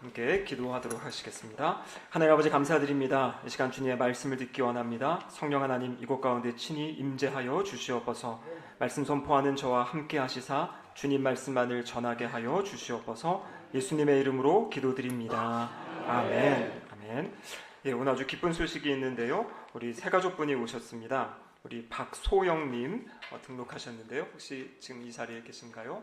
함께 기도하도록 하시겠습니다. 하나님 아버지 감사드립니다. 이 시간 주님의 말씀을 듣기 원합니다. 성령 하나님 이곳 가운데 친히 임재하여 주시옵소서. 말씀 선포하는 저와 함께 하시사 주님 말씀만을 전하게 하여 주시옵소서. 예수님의 이름으로 기도드립니다. 아멘. 아멘. 예, 오늘 아주 기쁜 소식이 있는데요. 우리 세 가족분이 오셨습니다. 우리 박소영님 등록하셨는데요. 혹시 지금 이 자리에 계신가요?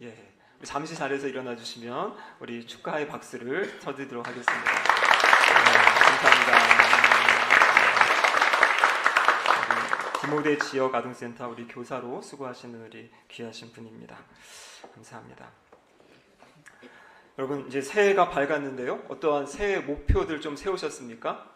예. 잠시 자리에서 일어나 주시면 우리 축하의 박수를 쳐드리도록 하겠습니다. 감사합니다. 디모데 지역 아동센터 우리 교사로 수고하시는 우리 귀하신 분입니다. 감사합니다. 여러분 이제 새해가 밝았는데요. 어떠한 새해 목표들 좀 세우셨습니까?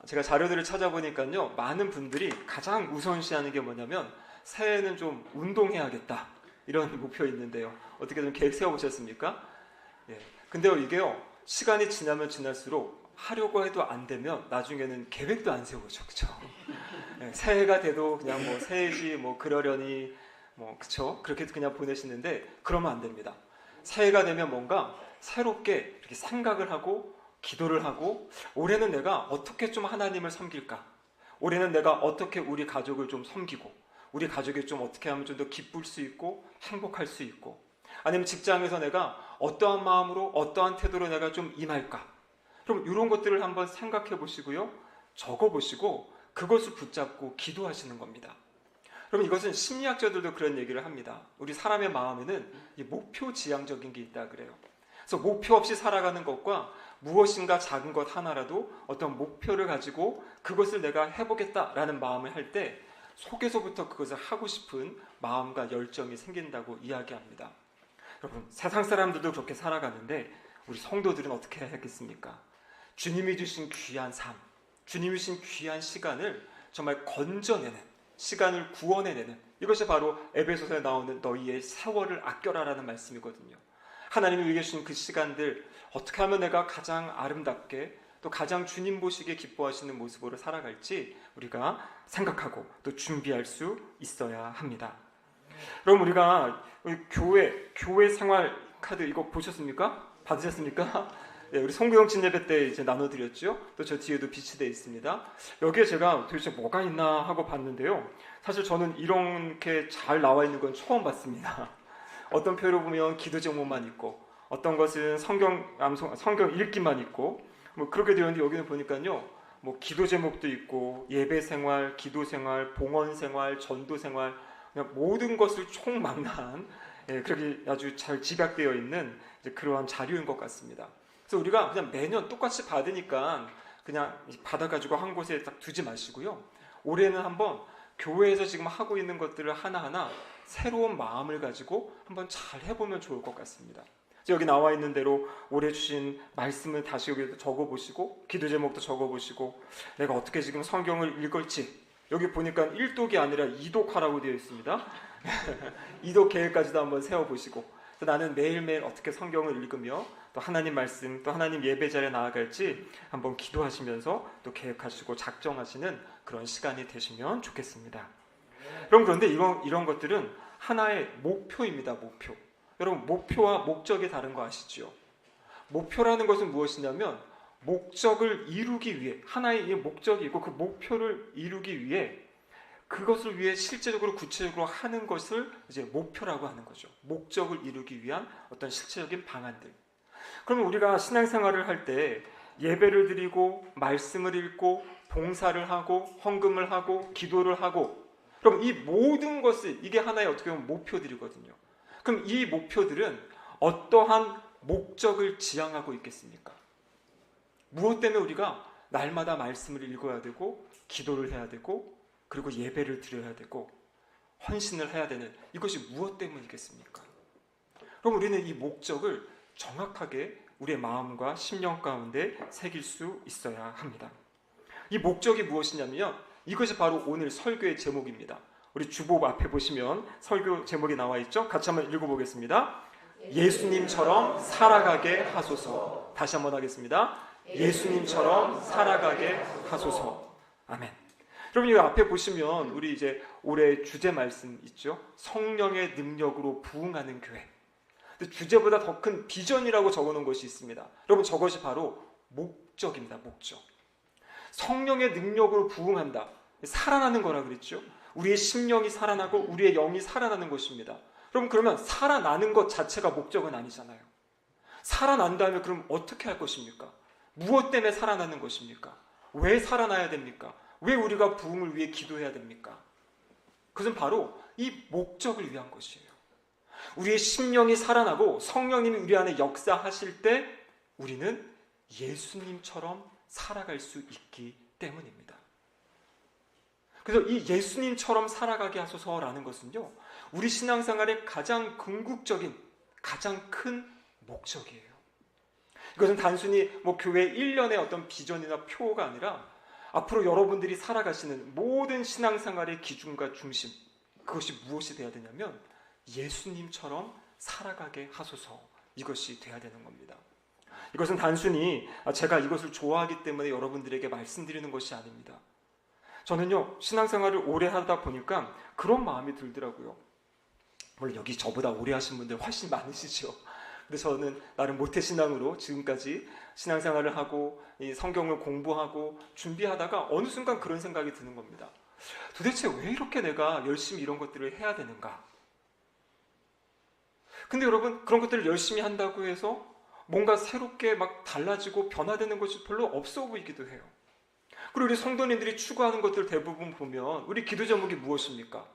제가 자료들을 찾아보니까요. 많은 분들이 가장 우선시하는 게 뭐냐면 새해는 좀 운동해야겠다. 이런 목표 있는데요. 어떻게 좀 계획 세워보셨습니까? 예. 근데요, 이게요, 시간이 지나면 지날수록 하려고 해도 안 되면 나중에는 계획도 안 세우죠. 그쵸? 예. 새해가 돼도 그냥 뭐 새해지 뭐 그러려니 뭐 그쵸? 그렇게 그냥 보내시는데 그러면 안 됩니다. 새해가 되면 뭔가 새롭게 이렇게 생각을 하고 기도를 하고 올해는 내가 어떻게 좀 하나님을 섬길까? 올해는 내가 어떻게 우리 가족을 좀 섬기고 우리 가족이 좀 어떻게 하면 좀 더 기쁠 수 있고 행복할 수 있고 아니면 직장에서 내가 어떠한 마음으로 어떠한 태도로 내가 좀 임할까? 그럼 이런 것들을 한번 생각해 보시고요. 적어 보시고 그것을 붙잡고 기도하시는 겁니다. 그럼 이것은 심리학자들도 그런 얘기를 합니다. 우리 사람의 마음에는 이 목표 지향적인 게 있다 그래요. 그래서 목표 없이 살아가는 것과 무엇인가 작은 것 하나라도 어떤 목표를 가지고 그것을 내가 해보겠다라는 마음을 할 때 속에서부터 그것을 하고 싶은 마음과 열정이 생긴다고 이야기합니다. 여러분 세상 사람들도 그렇게 살아가는데 우리 성도들은 어떻게 해야겠습니까? 주님이 주신 귀한 삶, 주님이 주신 귀한 시간을 정말 건져내는 시간을 구원해내는 이것이 바로 에베소서에 나오는 너희의 세월을 아껴라라는 말씀이거든요. 하나님이 우리에게 주신 그 시간들 어떻게 하면 내가 가장 아름답게 또 가장 주님 보시기에 기뻐하시는 모습으로 살아갈지 우리가 생각하고 또 준비할 수 있어야 합니다. 그럼 우리가 교회 생활 카드 이거 보셨습니까? 받으셨습니까? 네, 우리 송구영 예배 때 이제 나눠드렸죠. 또 저 뒤에도 비치되어 있습니다. 여기에 제가 도대체 뭐가 있나 하고 봤는데요. 사실 저는 이렇게 잘 나와 있는 건 처음 봤습니다. 어떤 표로 보면 기도 제목만 있고 어떤 것은 성경 읽기만 있고 뭐 그렇게 되어 있는데 여기는 보니까요. 뭐 기도 제목도 있고 예배 생활, 기도 생활, 봉헌 생활, 전도 생활 그냥 모든 것을 총망라한 그렇게 아주 잘 집약되어 있는 이제 그러한 자료인 것 같습니다. 그래서 우리가 그냥 매년 똑같이 받으니까 그냥 받아가지고 한 곳에 딱 두지 마시고요. 올해는 한번 교회에서 지금 하고 있는 것들을 하나하나 새로운 마음을 가지고 한번 잘 해보면 좋을 것 같습니다. 여기 나와 있는 대로 올해 주신 말씀을 다시 여기 적어보시고 기도 제목도 적어보시고 내가 어떻게 지금 성경을 읽을지 여기 보니까 1독이 아니라 2독하라고 되어 있습니다. 2독 계획까지도 한번 세워보시고 나는 매일매일 어떻게 성경을 읽으며 또 하나님 말씀 또 하나님 예배 자리에 나아갈지 한번 기도하시면서 또 계획하시고 작정하시는 그런 시간이 되시면 좋겠습니다. 그런데 이런 것들은 하나의 목표입니다. 목표. 여러분 목표와 목적이 다른 거 아시죠? 목표라는 것은 무엇이냐면 목적을 이루기 위해 하나의 목적이 있고 그 목표를 이루기 위해 그것을 위해 실제적으로 구체적으로 하는 것을 이제 목표라고 하는 거죠. 목적을 이루기 위한 어떤 실체적인 방안들. 그러면 우리가 신앙생활을 할 때 예배를 드리고 말씀을 읽고 봉사를 하고 헌금을 하고 기도를 하고 그럼 이 모든 것을 이게 하나의 어떻게 보면 목표들이거든요. 그럼 이 목표들은 어떠한 목적을 지향하고 있겠습니까? 무엇 때문에 우리가 날마다 말씀을 읽어야 되고 기도를 해야 되고 그리고 예배를 드려야 되고 헌신을 해야 되는 이것이 무엇 때문이겠습니까? 그럼 우리는 이 목적을 정확하게 우리의 마음과 심령 가운데 새길 수 있어야 합니다. 이 목적이 무엇이냐면 이것이 바로 오늘 설교의 제목입니다. 우리 주보 앞에 보시면 설교 제목이 나와 있죠? 같이 한번 읽어보겠습니다. 예수님처럼 살아가게 하소서. 다시 한번 하겠습니다. 예수님처럼 살아가게 하소서. 아멘. 여러분 이 앞에 보시면 우리 이제 올해 주제 말씀 있죠? 성령의 능력으로 부흥하는 교회. 근데 주제보다 더 큰 비전이라고 적어놓은 것이 있습니다. 여러분, 저것이 바로 목적입니다. 목적. 성령의 능력으로 부흥한다. 살아나는 거라 그랬죠. 우리의 심령이 살아나고 우리의 영이 살아나는 것입니다. 여러분, 그러면 살아나는 것 자체가 목적은 아니잖아요. 살아난다면 그럼 어떻게 할 것입니까? 무엇 때문에 살아나는 것입니까? 왜 살아나야 됩니까? 왜 우리가 부흥을 위해 기도해야 됩니까? 그것은 바로 이 목적을 위한 것이에요. 우리의 심령이 살아나고 성령님이 우리 안에 역사하실 때 우리는 예수님처럼 살아갈 수 있기 때문입니다. 그래서 이 예수님처럼 살아가게 하소서라는 것은요, 우리 신앙생활의 가장 궁극적인, 가장 큰 목적이에요. 이것은 단순히 교회 1년의 어떤 비전이나 표가 아니라 앞으로 여러분들이 살아가시는 모든 신앙생활의 기준과 중심, 그것이 무엇이 되어야 되냐면 예수님처럼 살아가게 하소서, 이것이 되어야 되는 겁니다. 이것은 단순히 제가 이것을 좋아하기 때문에 여러분들에게 말씀드리는 것이 아닙니다. 저는요, 신앙생활을 오래 하다 보니까 그런 마음이 들더라고요. 물론 여기 저보다 오래 하신 분들 훨씬 많으시죠. 근데 저는 나름 모태신앙으로 지금까지 신앙생활을 하고 이 성경을 공부하고 준비하다가 어느 순간 그런 생각이 드는 겁니다. 도대체 왜 이렇게 내가 열심히 이런 것들을 해야 되는가? 근데 여러분, 그런 것들을 열심히 한다고 해서 뭔가 새롭게 막 달라지고 변화되는 것이 별로 없어 보이기도 해요. 그리고 우리 성도님들이 추구하는 것들 대부분 보면 우리 기도 제목이 무엇입니까?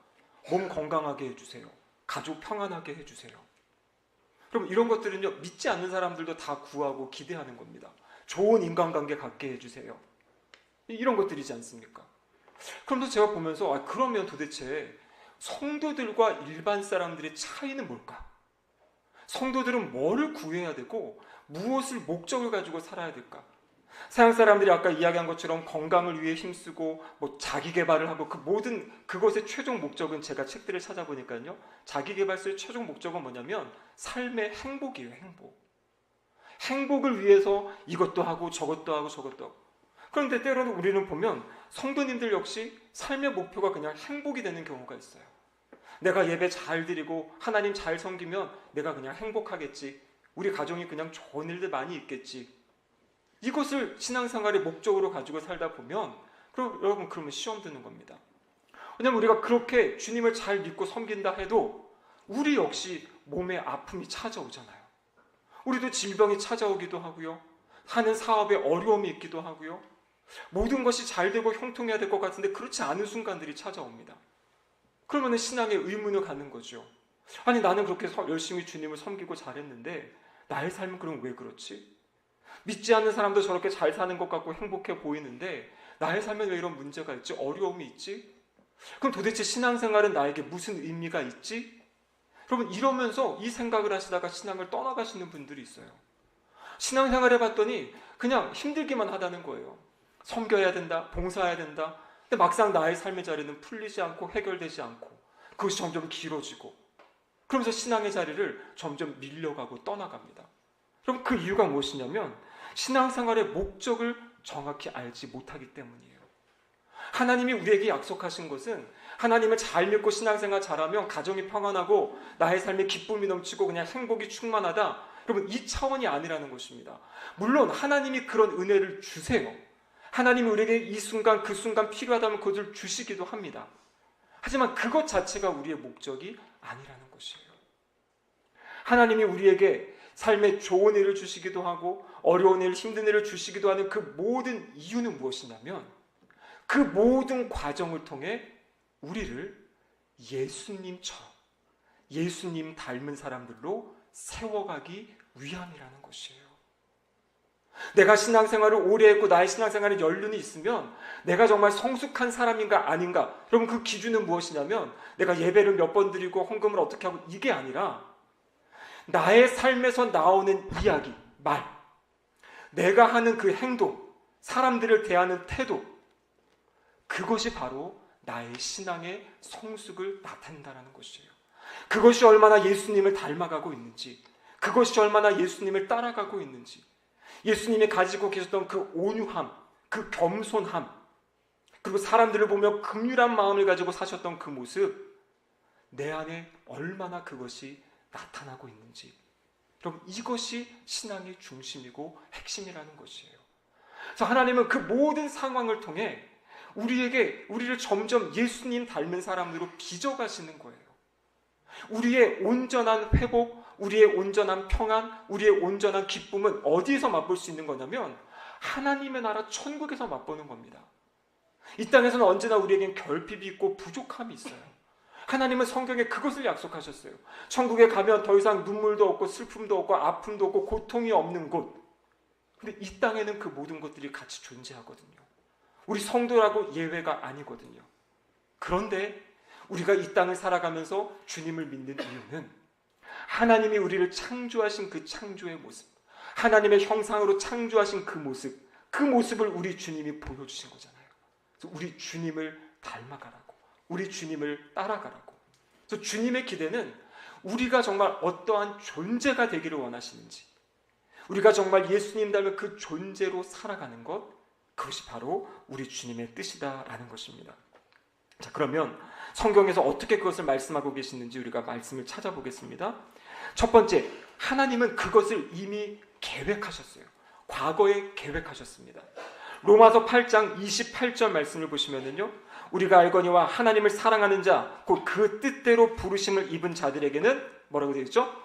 몸 건강하게 해주세요. 가족 평안하게 해주세요. 그럼 이런 것들은요, 믿지 않는 사람들도 다 구하고 기대하는 겁니다. 좋은 인간관계 갖게 해주세요. 이런 것들이지 않습니까? 그런데 제가 보면서 그러면 도대체 성도들과 일반 사람들의 차이는 뭘까? 성도들은 뭐를 구해야 되고 무엇을 목적을 가지고 살아야 될까? 서양 사람들이 아까 이야기한 것처럼 건강을 위해 힘쓰고 자기 개발을 하고 그 모든 그것의 최종 목적은, 제가 책들을 찾아보니까요, 자기 개발서의 최종 목적은 뭐냐면 삶의 행복이에요. 행복을 위해서 이것도 하고 저것도 하고 저것도 하고. 그런데 때로는 우리는 보면 성도님들 역시 삶의 목표가 그냥 행복이 되는 경우가 있어요. 내가 예배 잘 드리고 하나님 잘 섬기면 내가 그냥 행복하겠지. 우리 가정이 그냥 좋은 일들 많이 있겠지. 이것을 신앙생활의 목적으로 가지고 살다 보면 여러분, 그러면 시험 드는 겁니다. 왜냐하면 우리가 그렇게 주님을 잘 믿고 섬긴다 해도 우리 역시 몸에 아픔이 찾아오잖아요. 우리도 질병이 찾아오기도 하고요. 하는 사업에 어려움이 있기도 하고요. 모든 것이 잘 되고 형통해야 될 것 같은데 그렇지 않은 순간들이 찾아옵니다. 그러면 신앙의 의문을 갖는 거죠. 아니, 나는 그렇게 열심히 주님을 섬기고 잘했는데 나의 삶은 그럼 왜 그렇지? 믿지 않는 사람도 저렇게 잘 사는 것 같고 행복해 보이는데 나의 삶에 왜 이런 문제가 있지? 어려움이 있지? 그럼 도대체 신앙생활은 나에게 무슨 의미가 있지? 여러분, 이러면서 이 생각을 하시다가 신앙을 떠나가시는 분들이 있어요. 신앙생활 해봤더니 그냥 힘들기만 하다는 거예요. 섬겨야 된다, 봉사해야 된다. 근데 막상 나의 삶의 자리는 풀리지 않고 해결되지 않고 그것이 점점 길어지고, 그러면서 신앙의 자리를 점점 밀려가고 떠나갑니다. 그럼 그 이유가 무엇이냐면 신앙생활의 목적을 정확히 알지 못하기 때문이에요. 하나님이 우리에게 약속하신 것은 하나님을 잘 믿고 신앙생활 잘하면 가정이 평안하고 나의 삶에 기쁨이 넘치고 그냥 행복이 충만하다. 여러분, 이 차원이 아니라는 것입니다. 물론 하나님이 그런 은혜를 주세요. 하나님이 우리에게 이 순간 그 순간 필요하다면 그것을 주시기도 합니다. 하지만 그것 자체가 우리의 목적이 아니라는 것이에요. 하나님이 우리에게 삶에 좋은 일을 주시기도 하고 어려운 일, 힘든 일을 주시기도 하는 그 모든 이유는 무엇이냐면 그 모든 과정을 통해 우리를 예수님처럼, 예수님 닮은 사람들로 세워가기 위함이라는 것이에요. 내가 신앙생활을 오래 했고 나의 신앙생활에 연륜이 있으면 내가 정말 성숙한 사람인가 아닌가, 여러분, 그 기준은 무엇이냐면 내가 예배를 몇 번 드리고 헌금을 어떻게 하고 이게 아니라 나의 삶에서 나오는 이야기, 말, 내가 하는 그 행동, 사람들을 대하는 태도, 그것이 바로 나의 신앙의 성숙을 나타낸다는 것이에요. 그것이 얼마나 예수님을 닮아가고 있는지, 그것이 얼마나 예수님을 따라가고 있는지, 예수님이 가지고 계셨던 그 온유함, 그 겸손함, 그리고 사람들을 보며 긍휼한 마음을 가지고 사셨던 그 모습, 내 안에 얼마나 그것이 나타나고 있는지, 여러분, 이것이 신앙의 중심이고 핵심이라는 것이에요. 그래서 하나님은 그 모든 상황을 통해 우리를 점점 예수님 닮은 사람으로 빚어가시는 거예요. 우리의 온전한 회복, 우리의 온전한 평안, 우리의 온전한 기쁨은 어디에서 맛볼 수 있는 거냐면 하나님의 나라 천국에서 맛보는 겁니다. 이 땅에서는 언제나 우리에겐 결핍이 있고 부족함이 있어요. 하나님은 성경에 그것을 약속하셨어요. 천국에 가면 더 이상 눈물도 없고 슬픔도 없고 아픔도 없고 고통이 없는 곳. 근데 이 땅에는 그 모든 것들이 같이 존재하거든요. 우리 성도라고 예외가 아니거든요. 그런데 우리가 이 땅을 살아가면서 주님을 믿는 이유는 하나님이 우리를 창조하신 그 창조의 모습, 하나님의 형상으로 창조하신 그 모습을 우리 주님이 보여주신 거잖아요. 그래서 우리 주님을 닮아가라고, 우리 주님을 따라가라고. 그래서 주님의 기대는 우리가 정말 어떠한 존재가 되기를 원하시는지, 우리가 정말 예수님 닮은 그 존재로 살아가는 것, 그것이 바로 우리 주님의 뜻이다라는 것입니다. 자, 그러면 성경에서 어떻게 그것을 말씀하고 계시는지 우리가 말씀을 찾아보겠습니다. 첫 번째, 하나님은 그것을 이미 계획하셨어요. 과거에 계획하셨습니다. 로마서 8장 28절 말씀을 보시면은요, 우리가 알거니와 하나님을 사랑하는 자, 곧 그 뜻대로 부르심을 입은 자들에게는 뭐라고 되어 있죠?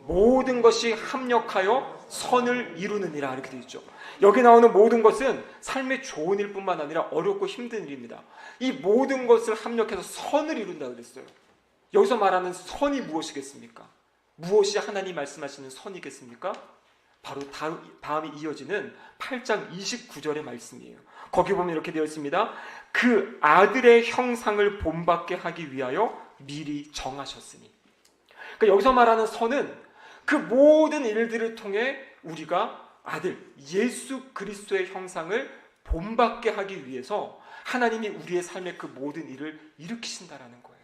모든 것이 합력하여 선을 이루느니라, 이렇게 되어 있죠. 여기 나오는 모든 것은 삶의 좋은 일뿐만 아니라 어렵고 힘든 일입니다. 이 모든 것을 합력해서 선을 이룬다고 그랬어요. 여기서 말하는 선이 무엇이겠습니까? 무엇이 하나님 말씀하시는 선이겠습니까? 바로 다음이 이어지는 8장 29절의 말씀이에요. 거기 보면 이렇게 되어 있습니다. 그 아들의 형상을 본받게 하기 위하여 미리 정하셨으니. 그러니까 여기서 말하는 선은 그 모든 일들을 통해 우리가 아들 예수 그리스도의 형상을 본받게 하기 위해서 하나님이 우리의 삶의 그 모든 일을 일으키신다라는 거예요.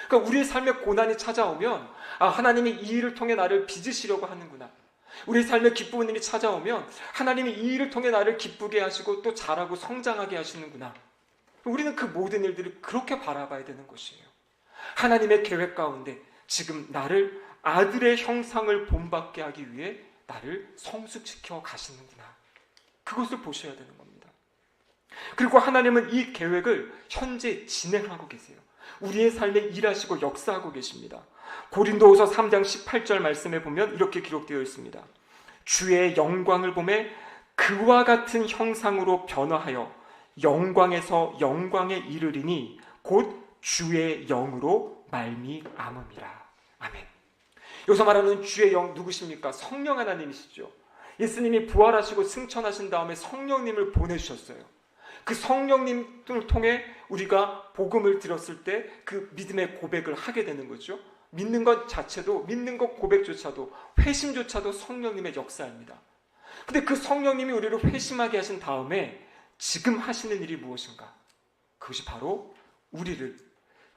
그러니까 우리의 삶에 고난이 찾아오면 하나님이 이 일을 통해 나를 빚으시려고 하는구나. 우리 삶에 기쁜 일이 찾아오면 하나님이 이 일을 통해 나를 기쁘게 하시고 또 자라고 성장하게 하시는구나. 우리는 그 모든 일들을 그렇게 바라봐야 되는 것이에요. 하나님의 계획 가운데 지금 나를 아들의 형상을 본받게 하기 위해 나를 성숙시켜 가시는구나. 그것을 보셔야 되는 겁니다. 그리고 하나님은 이 계획을 현재 진행하고 계세요. 우리의 삶에 일하시고 역사하고 계십니다. 고린도후서 3장 18절 말씀에 보면 이렇게 기록되어 있습니다. 주의 영광을 보매 그와 같은 형상으로 변화하여 영광에서 영광에 이르리니 곧 주의 영으로 말미암음이라. 아멘. 여기서 말하는 주의 영 누구십니까? 성령 하나님이시죠. 예수님이 부활하시고 승천하신 다음에 성령님을 보내주셨어요. 그 성령님을 통해 우리가 복음을 들었을 때 그 믿음의 고백을 하게 되는 거죠. 믿는 것 자체도, 믿는 것 고백조차도, 회심조차도 성령님의 역사입니다. 근데 그 성령님이 우리를 회심하게 하신 다음에 지금 하시는 일이 무엇인가? 그것이 바로 우리를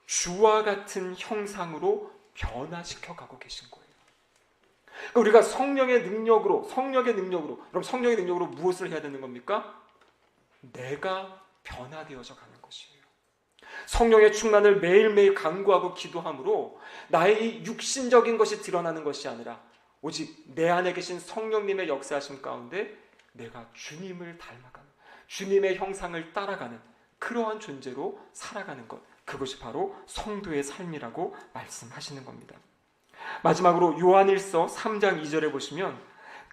주와 같은 형상으로 변화시켜 가고 계신 거예요. 그러니까 우리가 성령의 능력으로, 그럼 성령의 능력으로 무엇을 해야 되는 겁니까? 내가 변화되어져 가는 것이에요. 성령의 충만을 매일매일 간구하고 기도함으로 나의 이 육신적인 것이 드러나는 것이 아니라 오직 내 안에 계신 성령님의 역사하심 가운데 내가 주님을 닮아가는, 주님의 형상을 따라가는 그러한 존재로 살아가는 것, 그것이 바로 성도의 삶이라고 말씀하시는 겁니다. 마지막으로 요한일서 3장 2절에 보시면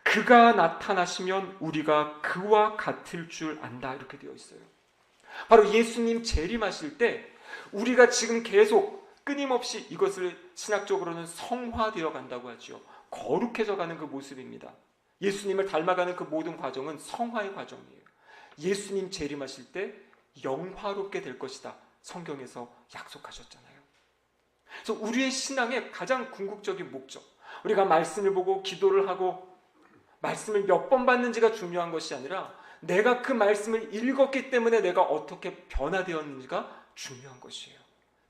그가 나타나시면 우리가 그와 같을 줄 안다, 이렇게 되어 있어요. 바로 예수님 재림하실 때 우리가 지금 계속 끊임없이 이것을 신학적으로는 성화되어 간다고 하죠. 거룩해져 가는 그 모습입니다. 예수님을 닮아가는 그 모든 과정은 성화의 과정이에요. 예수님 재림하실 때 영화롭게 될 것이다, 성경에서 약속하셨잖아요. 그래서 우리의 신앙의 가장 궁극적인 목적, 우리가 말씀을 보고 기도를 하고 말씀을 몇 번 받는지가 중요한 것이 아니라 내가 그 말씀을 읽었기 때문에 내가 어떻게 변화되었는지가 중요한 것이에요.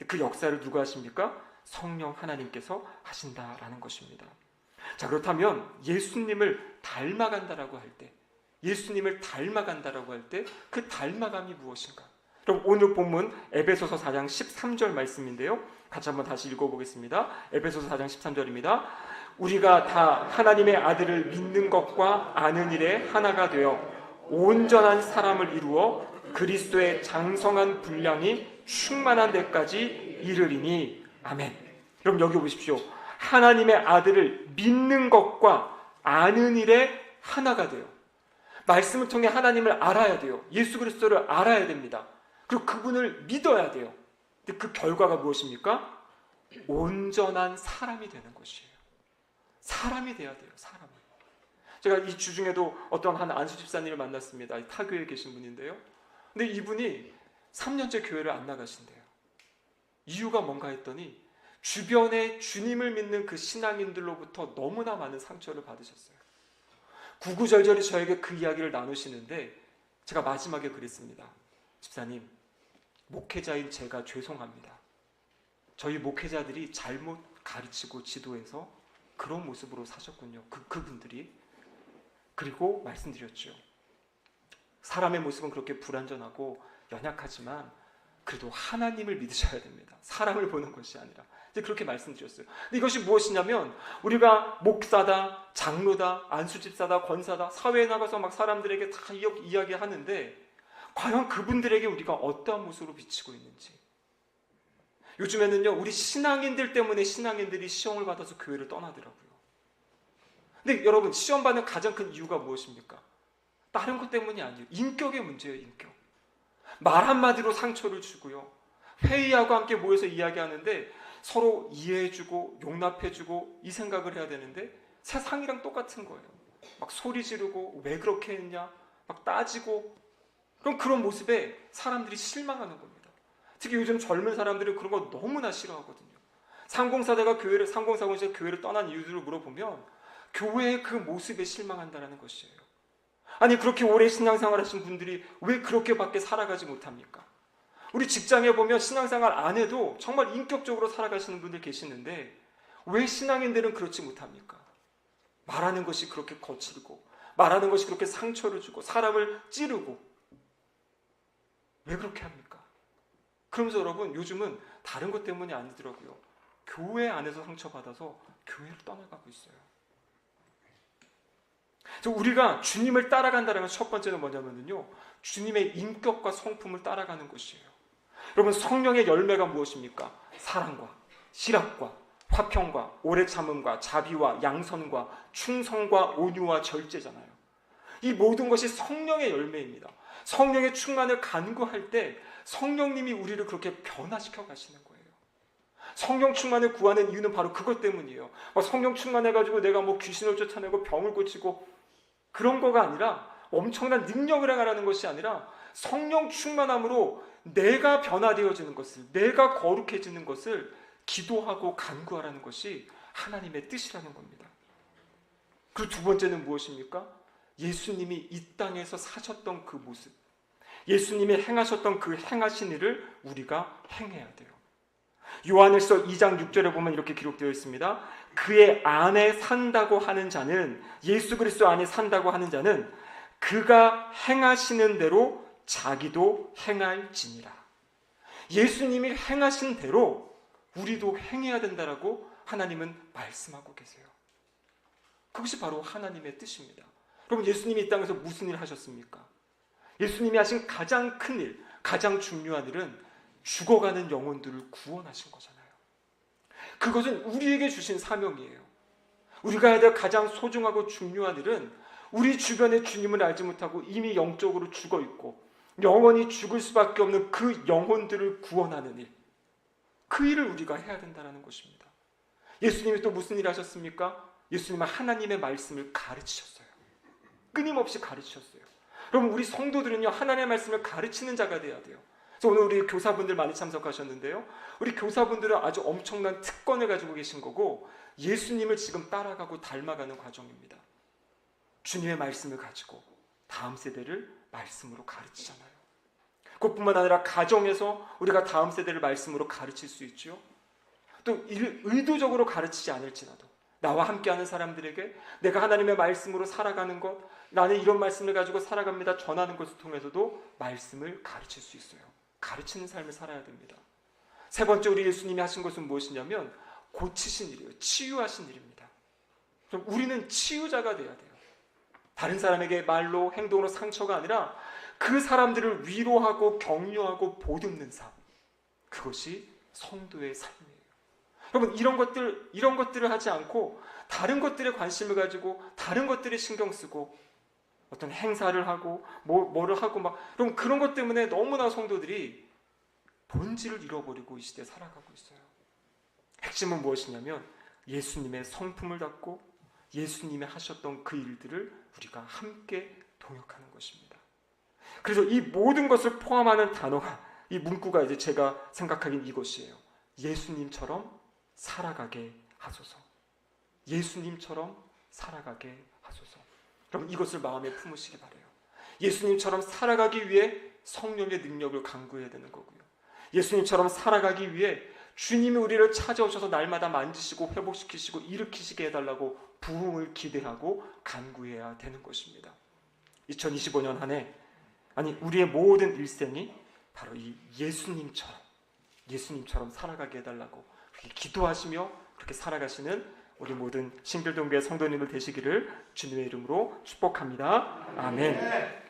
그 역사를 누가 하십니까? 성령 하나님께서 하신다라는 것입니다. 자, 그렇다면 예수님을 닮아간다라고 할 때, 그 닮아감이 무엇인가? 그럼 오늘 본문 에베소서 4장 13절 말씀인데요. 같이 한번 다시 읽어보겠습니다. 에베소서 4장 13절입니다. 우리가 다 하나님의 아들을 믿는 것과 아는 일에 하나가 되어 온전한 사람을 이루어 그리스도의 장성한 분량이 충만한 데까지 이르리니 아멘. 그럼 여기 보십시오. 하나님의 아들을 믿는 것과 아는 일에 하나가 돼요. 말씀을 통해 하나님을 알아야 돼요. 예수 그리스도를 알아야 됩니다. 그리고 그분을 믿어야 돼요. 근데 그 결과가 무엇입니까? 온전한 사람이 되는 것이에요. 사람이 돼야 돼요. 사람이. 제가 이 주중에도 어떤 한 안수 집사님을 만났습니다. 타교에 계신 분인데요. 근데 이분이 3년째 교회를 안 나가신대요. 이유가 뭔가 했더니 주변에 주님을 믿는 그 신앙인들로부터 너무나 많은 상처를 받으셨어요. 구구절절히 저에게 그 이야기를 나누시는데 제가 마지막에 그랬습니다. 집사님, 목회자인 제가 죄송합니다. 저희 목회자들이 잘못 가르치고 지도해서 그런 모습으로 사셨군요. 그분들이. 그리고 말씀드렸죠. 사람의 모습은 그렇게 불완전하고 연약하지만 그래도 하나님을 믿으셔야 됩니다. 사람을 보는 것이 아니라. 그렇게 말씀드렸어요. 근데 이것이 무엇이냐면 우리가 목사다, 장로다, 안수집사다, 권사다, 사회에 나가서 막 사람들에게 다 이야기하는데 과연 그분들에게 우리가 어떠한 모습으로 비치고 있는지. 요즘에는요, 우리 신앙인들 때문에 신앙인들이 시험을 받아서 교회를 떠나더라고요. 근데 여러분, 시험 받는 가장 큰 이유가 무엇입니까? 다른 것 때문이 아니에요. 인격의 문제예요. 인격. 말 한마디로 상처를 주고요. 회의하고 함께 모여서 이야기하는데 서로 이해해주고 용납해주고 이 생각을 해야 되는데 세상이랑 똑같은 거예요. 막 소리 지르고 왜 그렇게 했냐 막 따지고 그럼 그런 모습에 사람들이 실망하는 겁니다. 특히 요즘 젊은 사람들이 그런 거 너무나 싫어하거든요. 상공사대가 상공사고에서 교회를 떠난 이유들을 물어보면 교회의 그 모습에 실망한다는 것이에요. 아니 그렇게 오래 신앙생활 하신 분들이 왜 그렇게밖에 살아가지 못합니까? 우리 직장에 보면 신앙생활 안 해도 정말 인격적으로 살아가시는 분들 계시는데 왜 신앙인들은 그렇지 못합니까? 말하는 것이 그렇게 거칠고 말하는 것이 그렇게 상처를 주고 사람을 찌르고 왜 그렇게 합니까? 그러면서 여러분 요즘은 다른 것 때문이 아니더라고요. 교회 안에서 상처받아서 교회를 떠나가고 있어요. 우리가 주님을 따라간다는 첫 번째는 뭐냐면요, 주님의 인격과 성품을 따라가는 것이에요. 여러분 성령의 열매가 무엇입니까? 사랑과 실학과 화평과 오래 참음과 자비와 양선과 충성과 온유와 절제잖아요. 이 모든 것이 성령의 열매입니다. 성령의 충만을 간구할 때 성령님이 우리를 그렇게 변화시켜 가시는 거예요. 성령 충만을 구하는 이유는 바로 그것 때문이에요. 성령 충만해가지고 내가 귀신을 쫓아내고 병을 고치고 그런 거가 아니라 엄청난 능력을 행하라는 것이 아니라 성령 충만함으로 내가 변화되어지는 것을, 내가 거룩해지는 것을 기도하고 간구하라는 것이 하나님의 뜻이라는 겁니다. 그리고 두 번째는 무엇입니까? 예수님이 이 땅에서 사셨던 그 모습, 예수님이 행하셨던 그 행하신 일을 우리가 행해야 돼요. 요한일서 2장 6절에 보면 이렇게 기록되어 있습니다. 그의 안에 산다고 하는 자는, 예수 그리스도 안에 산다고 하는 자는 그가 행하시는 대로 자기도 행할지니라. 예수님이 행하신 대로 우리도 행해야 된다라고 하나님은 말씀하고 계세요. 그것이 바로 하나님의 뜻입니다. 여러분 예수님이 이 땅에서 무슨 일을 하셨습니까? 예수님이 하신 가장 큰 일, 가장 중요한 일은 죽어가는 영혼들을 구원하신 거잖아요. 그것은 우리에게 주신 사명이에요. 우리가 해야 될 가장 소중하고 중요한 일은 우리 주변에 주님을 알지 못하고 이미 영적으로 죽어있고 영원히 죽을 수밖에 없는 그 영혼들을 구원하는 일, 그 일을 우리가 해야 된다는 것입니다. 예수님이 또 무슨 일을 하셨습니까? 예수님은 하나님의 말씀을 가르치셨어요. 끊임없이 가르치셨어요. 그럼 우리 성도들은요, 하나님의 말씀을 가르치는 자가 돼야 돼요. 그래서 오늘 우리 교사분들 많이 참석하셨는데요, 우리 교사분들은 아주 엄청난 특권을 가지고 계신 거고 예수님을 지금 따라가고 닮아가는 과정입니다. 주님의 말씀을 가지고 다음 세대를 말씀으로 가르치잖아요. 그것뿐만 아니라 가정에서 우리가 다음 세대를 말씀으로 가르칠 수 있죠. 또 의도적으로 가르치지 않을지라도 나와 함께하는 사람들에게 내가 하나님의 말씀으로 살아가는 것, 나는 이런 말씀을 가지고 살아갑니다 전하는 것을 통해서도 말씀을 가르칠 수 있어요. 가르치는 삶을 살아야 됩니다. 세 번째 우리 예수님이 하신 것은 무엇이냐면 고치신 일이에요. 치유하신 일입니다. 그럼 우리는 치유자가 돼야 돼요. 다른 사람에게 말로 행동으로 상처가 아니라 그 사람들을 위로하고 격려하고 보듬는 삶, 그것이 성도의 삶이에요. 여러분, 이런 것들을 하지 않고 다른 것들에 관심을 가지고 다른 것들에 신경 쓰고 어떤 행사를 하고 뭐를 하고 여러분, 그런 것 때문에 너무나 성도들이 본질을 잃어버리고 이 시대에 살아가고 있어요. 핵심은 무엇이냐면 예수님의 성품을 닫고 예수님이 하셨던 그 일들을 우리가 함께 동역하는 것입니다. 그래서 이 모든 것을 포함하는 단어가, 이 문구가 이제 제가 생각하기엔 이것이에요. 예수님처럼 살아가게 하소서. 예수님처럼 살아가게 하소서. 여러분, 이것을 마음에 품으시기 바라요. 예수님처럼 살아가기 위해 성령의 능력을 간구해야 되는 거고요. 예수님처럼 살아가기 위해 주님이 우리를 찾아오셔서 날마다 만지시고 회복시키시고 일으키시게 해달라고 부흥을 기대하고 간구해야 되는 것입니다. 2025년 한 해, 우리의 모든 일생이 바로 이 예수님처럼 살아가게 해달라고 그렇게 기도하시며 그렇게 살아가시는 우리 모든 신길동교회 성도님들 되시기를 주님의 이름으로 축복합니다. 아멘.